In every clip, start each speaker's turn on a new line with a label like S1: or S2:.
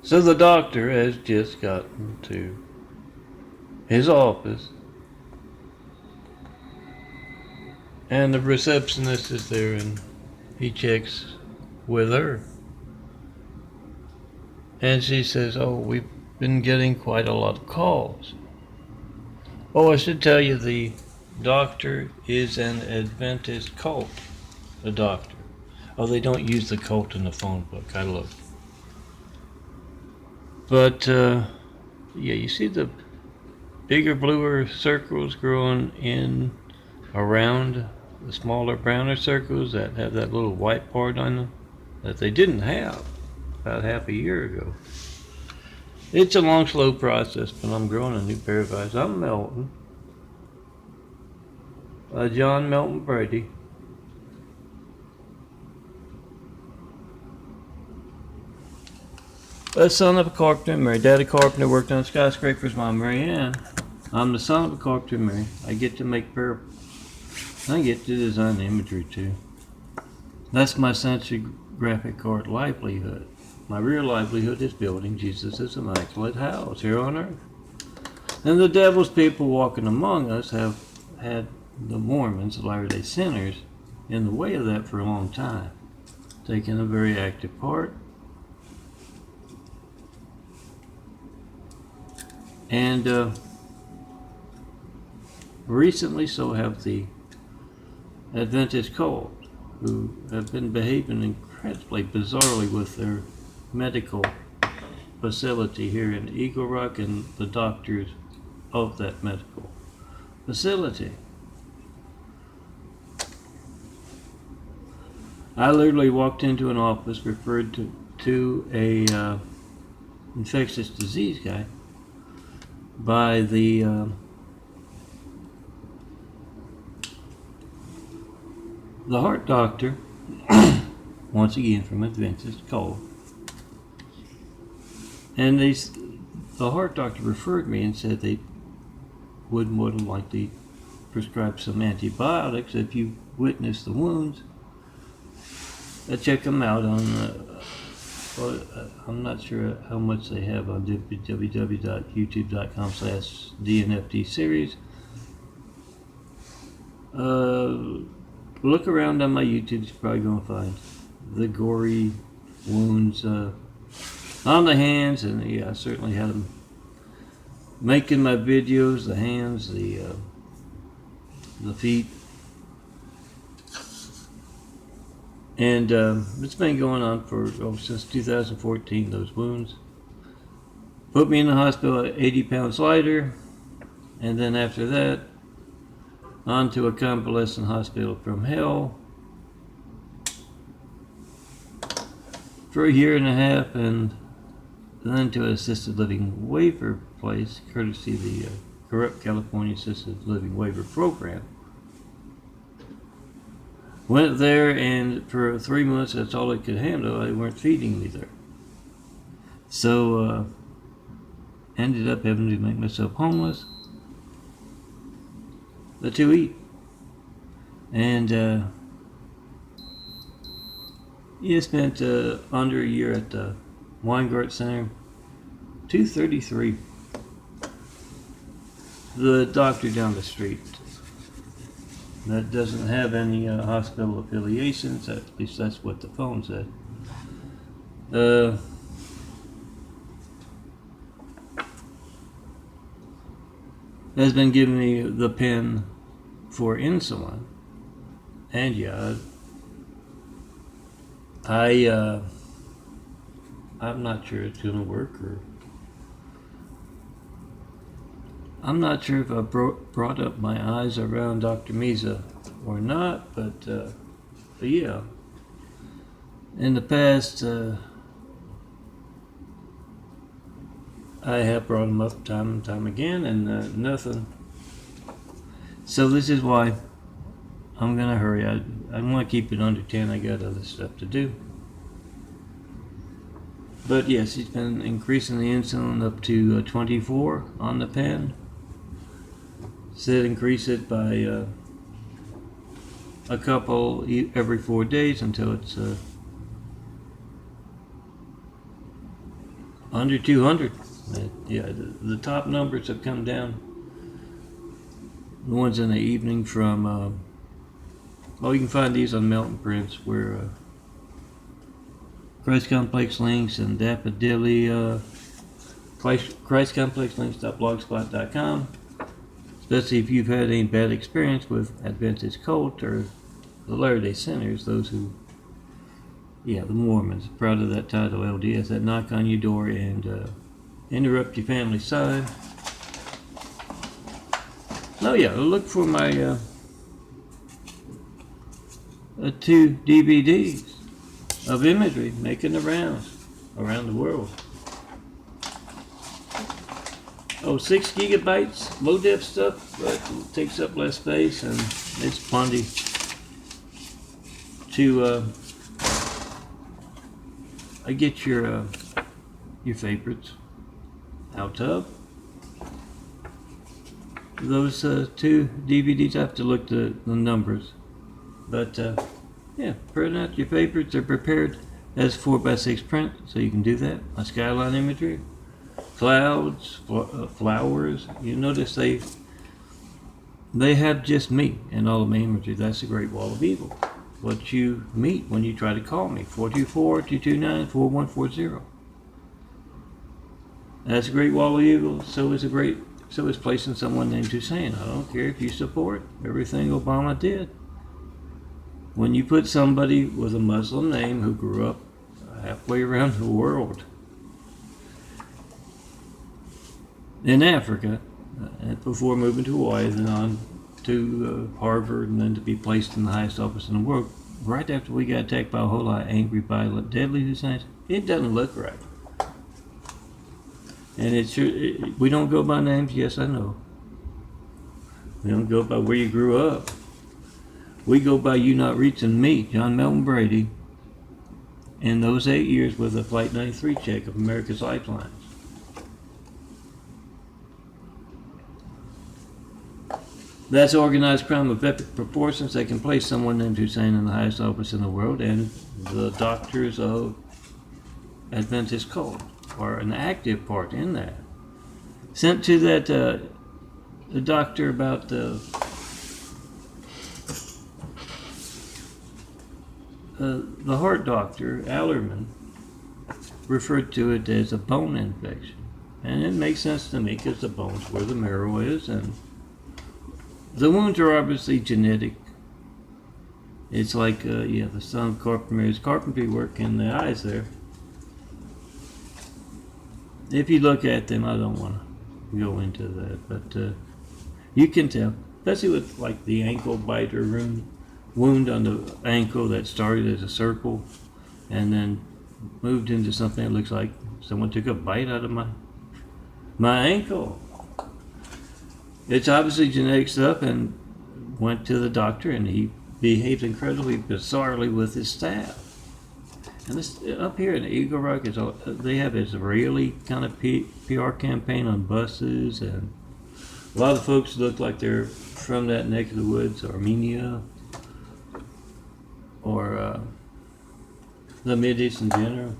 S1: So the doctor has just gotten to his office, and the receptionist is there, and he checks with her. And she says, "Oh, we've been getting quite a lot of calls." Oh, I should tell you, the doctor is an Adventist cult. A doctor. Oh, they don't use the cult in the phone book. I looked. But, yeah, you see the bigger, bluer circles growing in around the smaller, browner circles that have that little white part on them that they didn't have about half a year ago. It's a long, slow process, but I'm growing a new pair of eyes. I'm Melton. John Melton Brady. A son of a carpenter and Mary. Daddy carpenter worked on skyscrapers. Mom, Mary Ann. I'm the son of a carpenter and Mary. I get to make I get to design imagery too. That's my sensory graphic art livelihood. My real livelihood is building Jesus' immaculate house here on earth. And the devil's people walking among us have had the Mormons, the Latter-day Sinners, in the way of that for a long time, taking a very active part. And recently, so have the Adventist cult, who have been behaving incredibly bizarrely with their medical facility here in Eagle Rock and the doctors of that medical facility. I literally walked into an office referred to a infectious disease guy by the heart doctor, once again from Adventist cult. And the heart doctor referred me and said they would more than likely prescribe some antibiotics if you witness the wounds. Check them out on, well, I'm not sure how much they have on www.youtube.com/DNFD series. Look around on my YouTube, you're probably going to find the gory wounds on the hands, and yeah, I certainly had them making my videos, the hands, the feet. And it's been going on since 2014, those wounds. Put me in the hospital at 80 pounds lighter, and then after that, onto a convalescent hospital from hell for a year and a half, and then to an assisted living waiver place, courtesy of the corrupt California Assisted Living Waiver Program. Went there, and for 3 months, that's all I could handle. They weren't feeding me there. So, ended up having to make myself homeless to eat. And, yeah, spent under a year at the Weingart Center. 233. The doctor down the street that doesn't have any hospital affiliations, at least that's what the phone said. Has been giving me the pen for insulin, and yeah, I'm not sure it's gonna work, or I'm not sure if I brought up my eyes around Dr. Misa or not, but yeah, in the past I have brought them up time and time again, and nothing. So this is why I'm gonna hurry. I want to keep it under 10. I got other stuff to do. But yes, he's been increasing the insulin up to 24 on the pen. Said increase it by a couple every 4 days until it's under 200. Yeah, the top numbers have come down. The ones in the evening from, you can find these on Melton Prints, where Christ Complex Links and Daffodilly, ChristComplexLinks.blogspot.com, especially if you've had any bad experience with Adventist cult or the Latter-day Saints, those who, the Mormons, proud of that title, LDS, that knock on your door and interrupt your family side. Look for my 2 DVDs of imagery making the rounds around the world. 6 gigabytes, low def stuff, but it takes up less space, and it's plenty to get your favorites out of. Those 2 DVDs, I have to look the numbers, but print out your favorites. They're prepared as 4x6 print, so you can do that. My skyline imagery, clouds, flowers. You notice they have just me and all of my imagery. That's the Great Wall of Evil. What you meet when you try to call me, 424-229-4140. That's a Great Wall of Evil. So is placing someone named Hussein. I don't care if you support everything Obama did. When you put somebody with a Muslim name who grew up halfway around the world in Africa, before moving to Hawaii, then on to Harvard, and then to be placed in the highest office in the world, right after we got attacked by a whole lot of angry, violent, deadly Husseins, it doesn't look right. And we don't go by names, yes, I know. We don't go by where you grew up. We go by you not reaching me, John Melton Brady, in those 8 years with a Flight 93 check of America's Lifelines. That's organized crime of epic proportions that can place someone named Hussein in the highest office in the world, and the doctors of Adventist cult are an active part in that. Sent to that the doctor about the heart doctor, Allerman, referred to it as a bone infection. And it makes sense to me because the bone's where the marrow is, and the wounds are obviously genetic. It's like, the son of carpenter's carpentry work in the eyes there. If you look at them, I don't want to go into that, but you can tell, especially with like the ankle biter wound on the ankle that started as a circle and then moved into something that looks like someone took a bite out of my ankle. It's obviously genetic stuff, and went to the doctor, and he behaved incredibly bizarrely with his staff. And this up here in Eagle Rock, they have an Israeli kind of PR campaign on buses, and a lot of folks look like they're from that neck of the woods, Armenia, or the Mideast in general.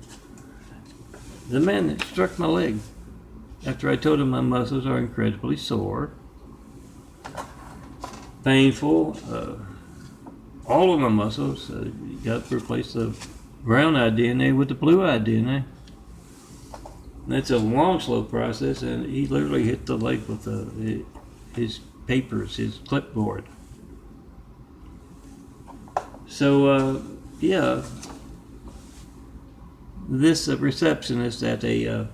S1: The man that struck my leg after I told him my muscles are incredibly sore, painful, all of my muscles, got to replace the brown-eyed DNA with the blue-eyed DNA. That's a long, slow process, and he literally hit the leg with his papers, his clipboard. So, this receptionist at a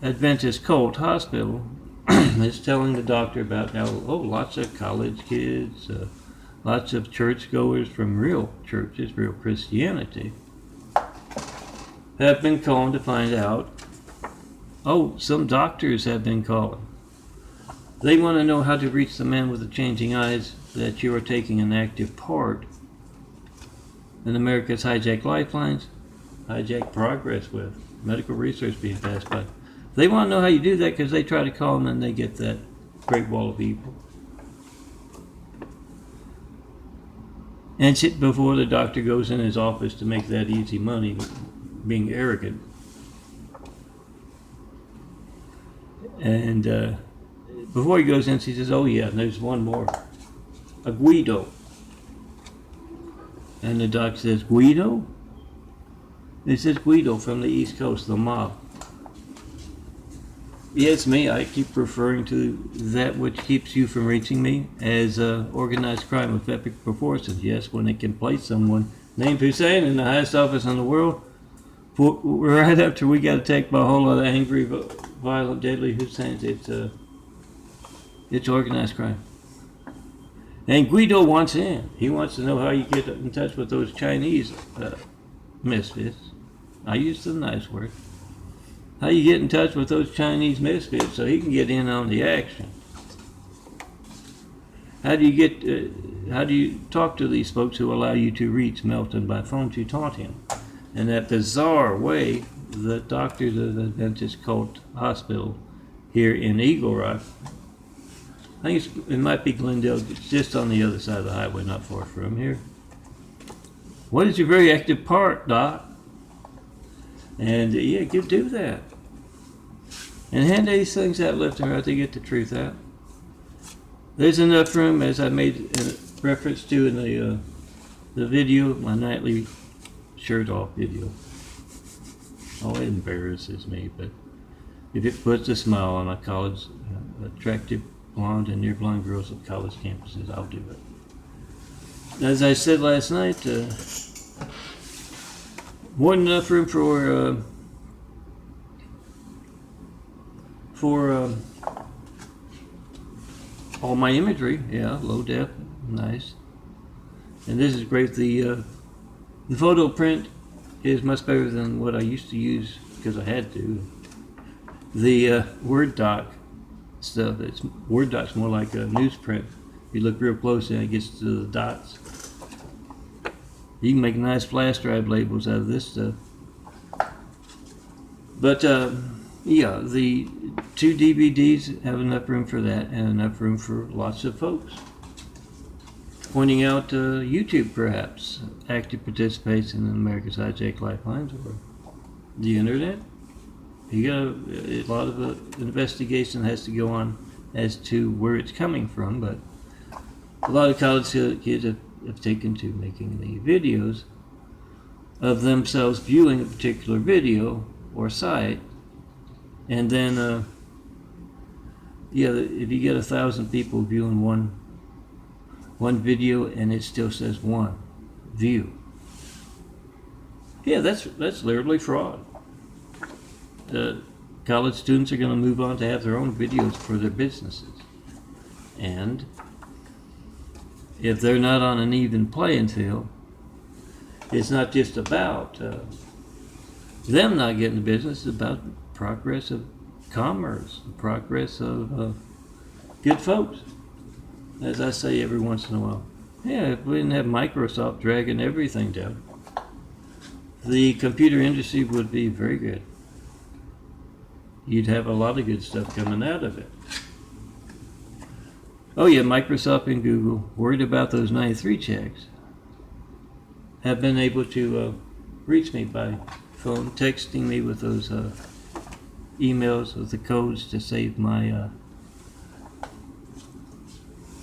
S1: Adventist cult hospital is telling the doctor about how, lots of college kids, lots of churchgoers from real churches, real Christianity, have been calling to find out. Some doctors have been calling. They want to know how to reach the man with the changing eyes that you are taking an active part in America's hijacked lifelines, hijacked progress with, medical research being passed by. They want to know how you do that because they try to call them and they get that Great Wall of Evil. And before the doctor goes in his office to make that easy money, being arrogant. And before he goes in, he says, "Oh yeah, and there's one more, a Guido." And the doc says, "Guido?" It says Guido from the East Coast, the mob. Yeah, it's me. I keep referring to that which keeps you from reaching me as organized crime of epic proportions. Yes, when it can place someone named Hussein in the highest office in the world, right after we got attacked by a whole lot of angry, violent, deadly Husseins, it's organized crime. And Guido wants in. He wants to know how you get in touch with those Chinese misfits. I use the nice word. How you get in touch with those Chinese misfits so he can get in on the action. How do you talk to these folks who allow you to reach Melton by phone to taunt him? In that bizarre way, the doctors of the Adventist cult hospital here in Eagle Rock, I think it might be Glendale, it's just on the other side of the highway, not far from here. What is your very active part, Doc? And yeah, do that. And hand these things out left and right to get the truth out. There's enough room, as I made a reference to in the video, my nightly shirt off video. Oh, it embarrasses me, but if it puts a smile on a college, attractive blonde and near blonde girls at college campuses, I'll do it. As I said last night, more than enough room for all my imagery. Yeah, low def, nice. And this is great. The photo print is much better than what I used to use because I had to. The Word doc stuff, Word doc's more like a newsprint. If you look real close and it gets to the dots. You can make nice flash drive labels out of this stuff. But yeah, the 2 DVDs have enough room for that and enough room for lots of folks. Pointing out YouTube, perhaps, active participation in America's Hijacked Lifelines or the internet. You got a lot of investigation has to go on as to where it's coming from, but a lot of college kids have taken to making the videos of themselves viewing a particular video or site, and then yeah, if you get 1,000 people viewing one video and it still says one view, yeah, that's literally fraud. College students are going to move on to have their own videos for their businesses, and if they're not on an even playing field, it's not just about them not getting the business, it's about progress of commerce, the progress of good folks. As I say every once in a while, yeah, if we didn't have Microsoft dragging everything down, the computer industry would be very good. You'd have a lot of good stuff coming out of it. Oh yeah, Microsoft and Google, worried about those 93 checks, have been able to reach me by phone, texting me with those emails with the codes to save my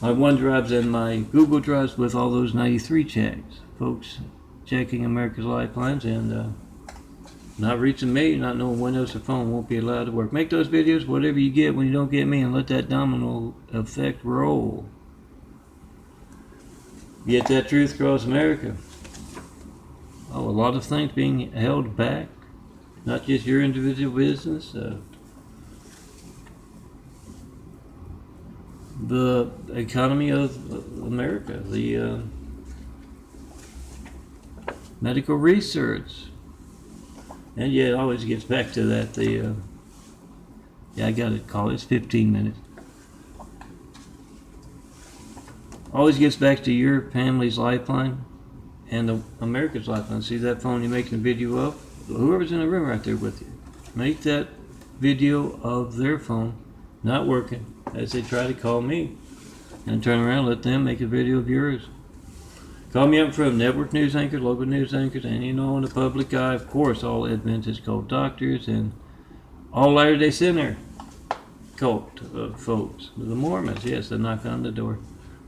S1: my OneDrives and my Google Drives with all those 93 checks. Folks checking America's Lifelines and not reaching me, not knowing Windows or phone won't be allowed to work. Make those videos, whatever you get when you don't get me, and let that domino effect roll. Get that truth across America. Oh, a lot of things being held back, not just your individual business. The economy of America, the medical research. And yeah, it always gets back to that. Yeah, I got to call it. It's 15 minutes. Always gets back to your family's lifeline and the America's lifeline. See that phone you're making a video of? Whoever's in the room right there with you, make that video of their phone not working as they try to call me, and turn around and let them make a video of yours. Call me up from network news anchors, local news anchors, and in the public eye, of course, all Adventist cult doctors and all Latter-day Saints cult folks. The Mormons, yes, they knock on the door.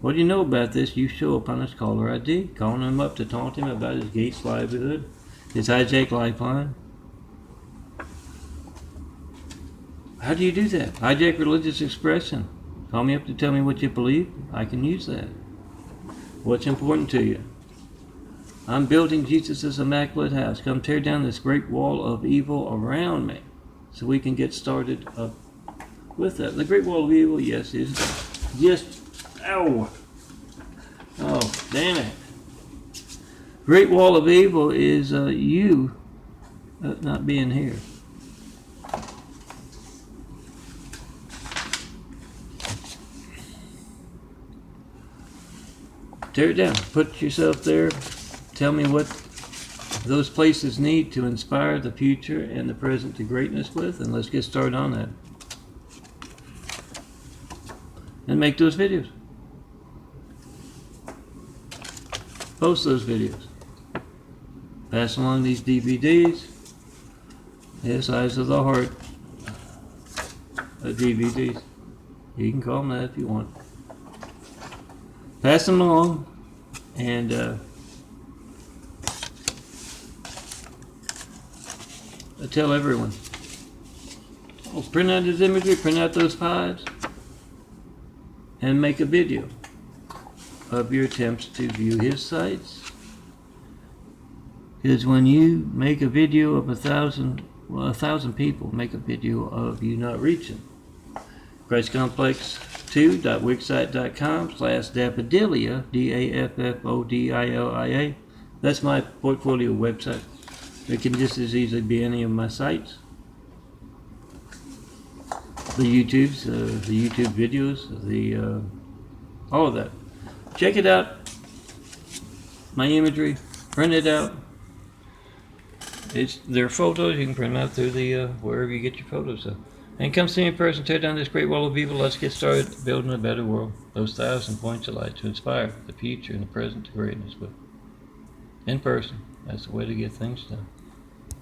S1: What do you know about this? You show up on his caller ID, calling him up to taunt him about his Gates livelihood, his hijacked lifeline. How do you do that? Hijack religious expression. Call me up to tell me what you believe. I can use that. What's important to you? I'm building Jesus' immaculate house. Come tear down this great wall of evil around me so we can get started up with that. The great wall of evil, yes, is just, ow. Oh, damn it. Great wall of evil is you not being here. Tear it down. Put yourself there. Tell me what those places need to inspire the future and the present to greatness with, and let's get started on that. And make those videos. Post those videos. Pass along these DVDs. Yes, Eyes of the Heart DVDs. You can call them that if you want. Pass them along and tell everyone. Oh, print out his imagery, print out those pies, and make a video of your attempts to view his sites. Because when you make a video of 1,000 people make a video of you not reaching. ChristComplex2.wixsite.com/Daffodilia, DAFFODILIA. That's my portfolio website. It can just as easily be any of my sites. The YouTubes, the YouTube videos, all of that. Check it out. My imagery, print it out. There are photos. You can print them out through the wherever you get your photos. And come see me in person. Tear down this great wall of evil. Let's get started building a better world. Those 1,000 points of light to inspire the future and the present to greatness with. In person. That's the way to get things done.